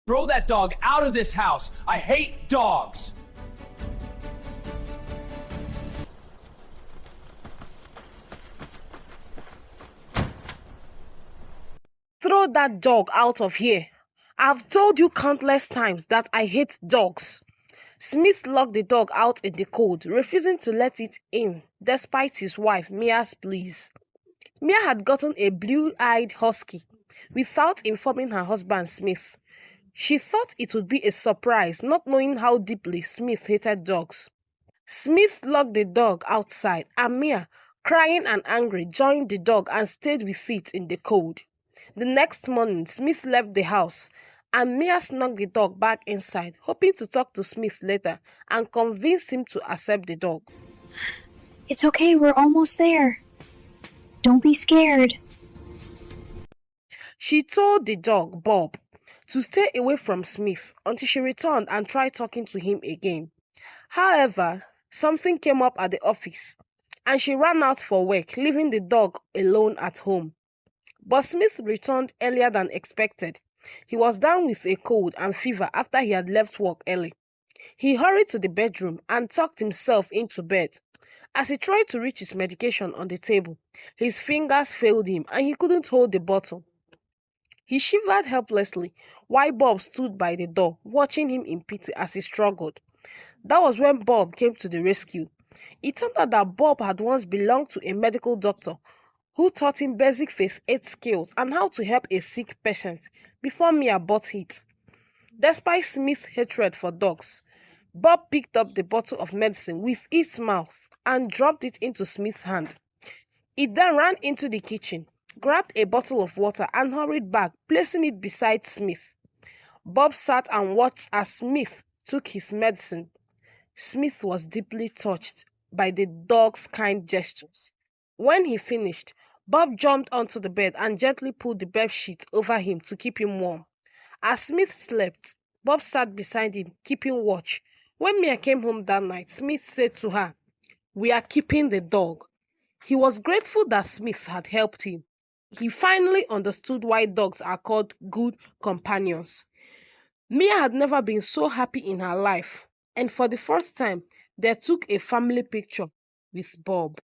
Throw that dog out of this house. I hate dogs. Throw that dog out of here. I've told you countless times that I hate dogs. Smith locked the dog out in the cold, refusing to let it in despite his wife Mia's pleas. Mia had gotten a blue-eyed husky without informing her husband Smith. She thought it would be a surprise, not knowing how deeply Smith hated dogs. Smith locked the dog outside, and Mia, crying and angry, joined the dog and stayed with it in the cold. The next morning, Smith left the house, and Mia snuck the dog back inside, hoping to talk to Smith later and convince him to accept the dog. It's okay, we're almost there. Don't be scared. She told the dog, Bob, to stay away from Smith until she returned and tried talking to him again. However, something came up at the office, and she ran out for work, leaving the dog alone at home. But Smith returned earlier than expected. He was down with a cold and fever after he had left work early. He hurried to the bedroom and tucked himself into bed. As he tried to reach his medication on the table, his fingers failed him and he couldn't hold the bottle. He shivered helplessly while Bob stood by the door, watching him in pity as he struggled. That was when Bob came to the rescue. It turned out that Bob had once belonged to a medical doctor who taught him basic first aid skills and how to help a sick patient before Mia bought it. Despite Smith's hatred for dogs, Bob picked up the bottle of medicine with its mouth and dropped it into Smith's hand. It then ran into the kitchen, grabbed a bottle of water and hurried back, placing it beside Smith. Bob sat and watched as Smith took his medicine. Smith was deeply touched by the dog's kind gestures. When he finished, Bob jumped onto the bed and gently pulled the bed sheet over him to keep him warm. As Smith slept, Bob sat beside him, keeping watch. When Mia came home that night, Smith said to her, "We are keeping the dog." He was grateful that Smith had helped him. He finally understood why dogs are called good companions. Mia had never been so happy in her life, and for the first time, they took a family picture with Bob.